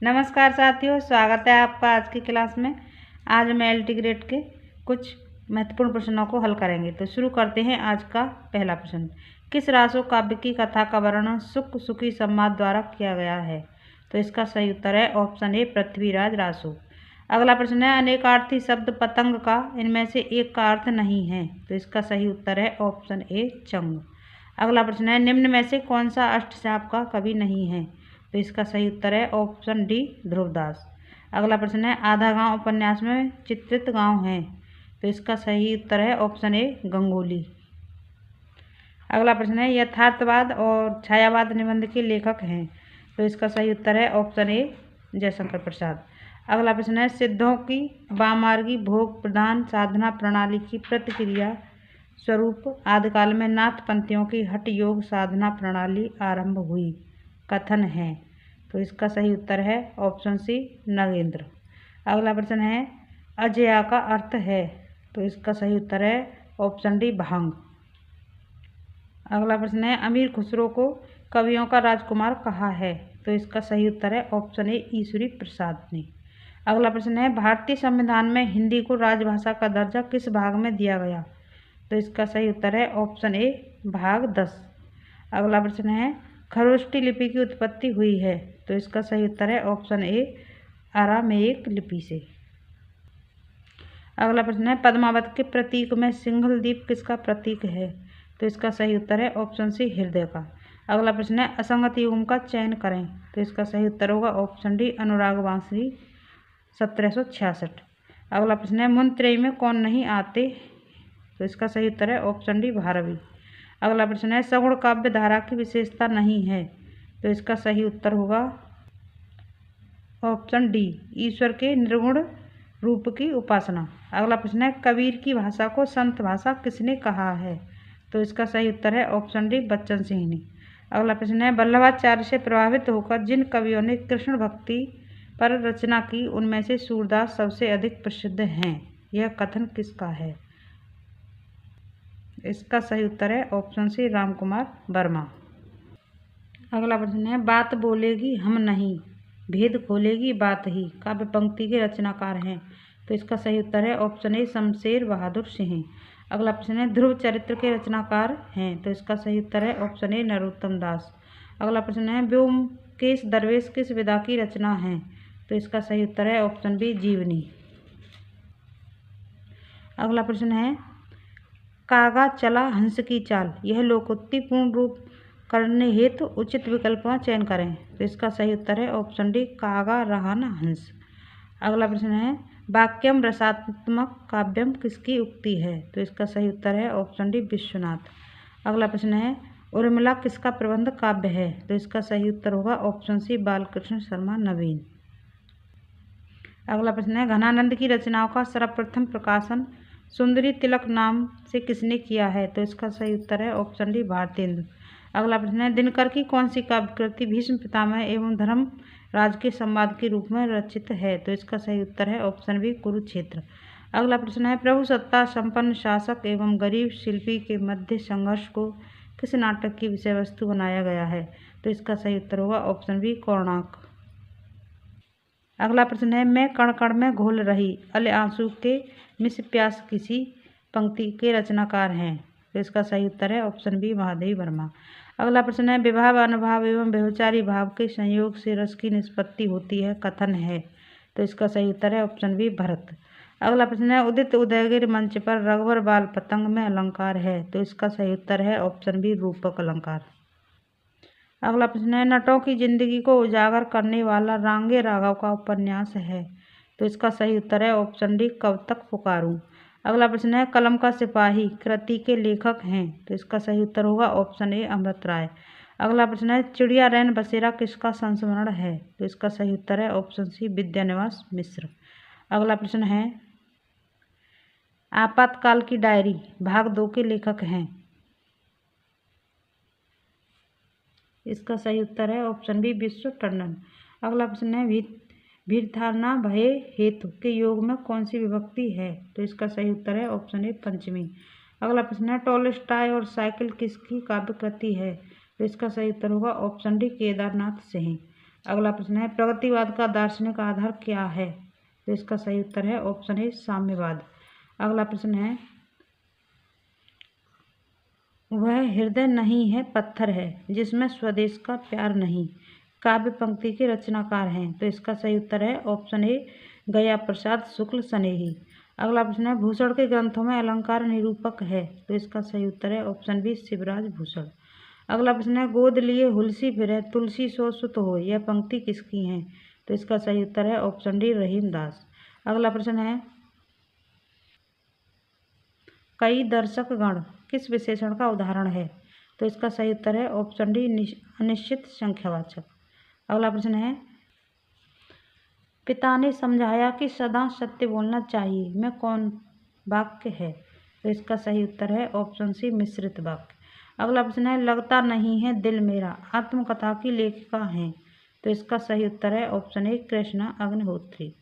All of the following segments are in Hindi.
नमस्कार साथियों, स्वागत है आपका आज की क्लास में। आज हम एलटी ग्रेड के कुछ महत्वपूर्ण प्रश्नों को हल करेंगे। तो शुरू करते हैं आज का पहला प्रश्न। किस रासो काव्य की कथा का वर्णन सुक सुखी संवाद द्वारा किया गया है? तो इसका सही उत्तर है ऑप्शन ए, पृथ्वीराज रासो। अगला प्रश्न है, अनेकार्थी शब्द पतंग का इनमें से एक का अर्थ नहीं है। तो इसका सही उत्तर है ऑप्शन ए, चंग। अगला प्रश्न है, निम्न में से कौन सा अष्टचाप का कवि नहीं है? तो इसका सही उत्तर है ऑप्शन डी, ध्रुवदास। अगला प्रश्न है, आधा गांव उपन्यास में चित्रित गांव है। तो इसका सही उत्तर है ऑप्शन ए, गंगोली। अगला प्रश्न है, यथार्थवाद और छायावाद निबंध के लेखक हैं। तो इसका सही उत्तर है ऑप्शन ए, जयशंकर प्रसाद। अगला प्रश्न है, सिद्धों की वामार्गी भोग प्रधान साधना प्रणाली की प्रतिक्रिया स्वरूप आदिकाल में नाथ पंथियों की हठ योग साधना प्रणाली आरंभ हुई, कथन है। तो इसका सही उत्तर है ऑप्शन सी, नगेंद्र। अगला प्रश्न है, अजया का अर्थ है। तो इसका सही उत्तर है ऑप्शन डी, भांग। अगला प्रश्न है, अमीर खुसरो को कवियों का राजकुमार कहा है। तो इसका सही उत्तर है ऑप्शन ए, ईश्वरी प्रसाद ने। अगला प्रश्न है, भारतीय संविधान में हिंदी को राजभाषा का दर्जा किस भाग में दिया गया? तो इसका सही उत्तर है ऑप्शन ए, भाग 10। अगला प्रश्न है, खरोष्टी लिपि की उत्पत्ति हुई है। तो इसका सही उत्तर है ऑप्शन ए, अरामेइक लिपि से। अगला प्रश्न है, पद्मावत के प्रतीक में सिंघल द्वीप किसका प्रतीक है? तो इसका सही उत्तर है ऑप्शन सी, हृदय का। अगला प्रश्न है, असंगत युग्म का चयन करें। तो इसका सही उत्तर होगा ऑप्शन डी, अनुराग वांसरी 1766। अगला प्रश्न है, मुंत्रयी में कौन नहीं आते? तो इसका सही उत्तर है ऑप्शन डी, भारवी। अगला प्रश्न है, सगुण काव्य धारा की विशेषता नहीं है। तो इसका सही उत्तर होगा ऑप्शन डी, ईश्वर के निर्गुण रूप की उपासना। अगला प्रश्न है, कबीर की भाषा को संत भाषा किसने कहा है? तो इसका सही उत्तर है ऑप्शन डी, बच्चन सिंह ने। अगला प्रश्न है, वल्लभाचार्य से प्रभावित होकर जिन कवियों ने कृष्ण भक्ति पर रचना की उनमें से सूरदास सबसे अधिक प्रसिद्ध हैं, यह कथन किसका है? इसका सही उत्तर है ऑप्शन सी, राम कुमार वर्मा। अगला प्रश्न है, बात बोलेगी हम नहीं भेद खोलेगी बात ही काव्य पंक्ति के रचनाकार हैं। तो इसका सही उत्तर है ऑप्शन ए, शमशेर बहादुर सिंह। अगला प्रश्न है, ध्रुव चरित्र के रचनाकार हैं। तो इसका सही उत्तर है ऑप्शन ए, नरोत्तम दास। अगला प्रश्न है, व्योमकेश दरवेश किस विधा की रचना है? तो इसका सही उत्तर है ऑप्शन बी, जीवनी। अगला प्रश्न है, कागा चला हंस की चाल, यह लोकोक्ति पूर्ण रूप करने हेतु उचित विकल्प का चयन करें। तो इसका सही उत्तर है ऑप्शन डी, कागा रहा न हंस। अगला प्रश्न है, वाक्यम रसात्मक काव्यम किसकी उक्ति है? तो इसका सही उत्तर है ऑप्शन डी, विश्वनाथ। अगला प्रश्न है, उर्मिला किसका प्रबंध काव्य है? तो इसका सही उत्तर होगा ऑप्शन सी, बालकृष्ण शर्मा नवीन। अगला प्रश्न है, घनानंद की रचनाओं का सर्वप्रथम प्रकाशन सुंदरी तिलक नाम से किसने किया है? तो इसका सही उत्तर है ऑप्शन डी, भारतेंदु। अगला प्रश्न है, दिनकर की कौन सी काव्यकृति भीष्म पितामह एवं धर्मराज के संवाद के रूप में रचित है? तो इसका सही उत्तर है ऑप्शन बी, कुरुक्षेत्र। अगला प्रश्न है, प्रभु सत्ता संपन्न शासक एवं गरीब शिल्पी के मध्य संघर्ष को किस नाटक की विषय वस्तु बनाया गया है? तो इसका सही उत्तर होगा ऑप्शन बी, कोणार्क। अगला प्रश्न है, मैं कण कण में घोल रही अले आंसू के मिस प्यास किसी पंक्ति के रचनाकार हैं? तो इसका सही उत्तर है ऑप्शन बी, महादेवी वर्मा। अगला प्रश्न है, विभाव अनुभाव एवं व्यभिचारी भाव के संयोग से रस की निष्पत्ति होती है, कथन है। तो इसका सही उत्तर है ऑप्शन बी, भरत। अगला प्रश्न है, उदित उदयगिरि मंच पर रघुवर बाल पतंग में अलंकार है। तो इसका सही उत्तर है ऑप्शन बी, रूपक अलंकार। अगला प्रश्न है, नटों की जिंदगी को उजागर करने वाला रांगे राघव का उपन्यास है। तो इसका सही उत्तर है ऑप्शन डी, कब तक पुकारूं। अगला प्रश्न है, कलम का सिपाही कृति के लेखक हैं। तो इसका सही उत्तर होगा ऑप्शन ए, अमृत राय। अगला प्रश्न है, चिड़िया रैन बसेरा किसका संस्मरण है? तो इसका सही उत्तर है ऑप्शन सी, विद्यानिवास मिश्र। अगला प्रश्न है, आपातकाल की डायरी भाग 2 के लेखक हैं। इसका सही उत्तर है ऑप्शन बी, विश्व टंडन। अगला प्रश्न है, भीरधारणा भय हेतु के योग में कौन सी विभक्ति है? तो इसका सही उत्तर है ऑप्शन ए, पंचमी। अगला प्रश्न है, टॉलस्टॉय और साइकिल किसकी काव्य कृति है? तो इसका सही उत्तर होगा ऑप्शन डी, केदारनाथ सिंह। अगला प्रश्न है प्रगतिवाद का दार्शनिक आधार क्या है? तो इसका सही उत्तर है ऑप्शन ए साम्यवाद। अगला प्रश्न है वह हृदय नहीं है पत्थर है जिसमें स्वदेश का प्यार नहीं, काव्य पंक्ति के रचनाकार हैं। तो इसका सही उत्तर है ऑप्शन ए गया प्रसाद शुक्ल स्नेही। अगला प्रश्न है भूषण के ग्रंथों में अलंकार निरूपक है। तो इसका सही उत्तर है ऑप्शन बी शिवराज भूषण। अगला प्रश्न है गोद लिए हुलसी फिरे तुलसी सो सुत हो, यह पंक्ति किसकी है? तो इसका सही उत्तर है ऑप्शन डी रहीम दास। अगला प्रश्न है कई दर्शक गण किस विशेषण का उदाहरण है? तो इसका सही उत्तर है ऑप्शन डी अनिश्चित संख्यावाचक। अगला प्रश्न है पिता ने समझाया कि सदा सत्य बोलना चाहिए में कौन वाक्य है? तो इसका सही उत्तर है ऑप्शन सी मिश्रित वाक्य। अगला प्रश्न है लगता नहीं है दिल मेरा आत्मकथा की लेखिका हैं। तो इसका सही उत्तर है ऑप्शन ए कृष्णा अग्निहोत्री।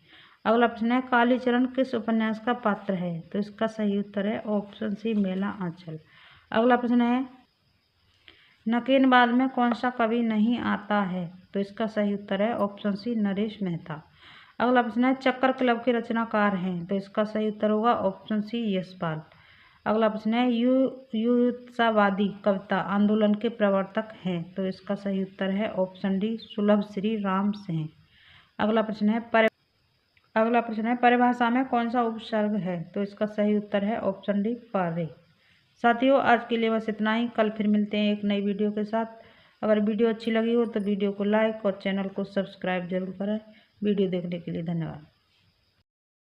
अगला प्रश्न है कालीचरण किस उपन्यास का पात्र है? तो इसका सही उत्तर है ऑप्शन सी मेला आंचल। अगला प्रश्न है नकेनबाद में कौन सा कवि नहीं आता है? तो इसका सही उत्तर है ऑप्शन सी नरेश मेहता। अगला प्रश्न है चक्कर क्लब के रचनाकार हैं। तो इसका सही उत्तर होगा ऑप्शन सी यशपाल। अगला प्रश्न है युत्सावादी कविता आंदोलन के प्रवर्तक हैं। तो इसका सही उत्तर है ऑप्शन डी सुलभ श्री राम सिंह। अगला प्रश्न है परिभाषा में कौन सा उपसर्ग है? तो इसका सही उत्तर है ऑप्शन डी पारे। साथियों आज के लिए बस इतना ही, कल फिर मिलते हैं एक नई वीडियो के साथ। अगर वीडियो अच्छी लगी हो तो वीडियो को लाइक और चैनल को सब्सक्राइब जरूर करें। वीडियो देखने के लिए धन्यवाद।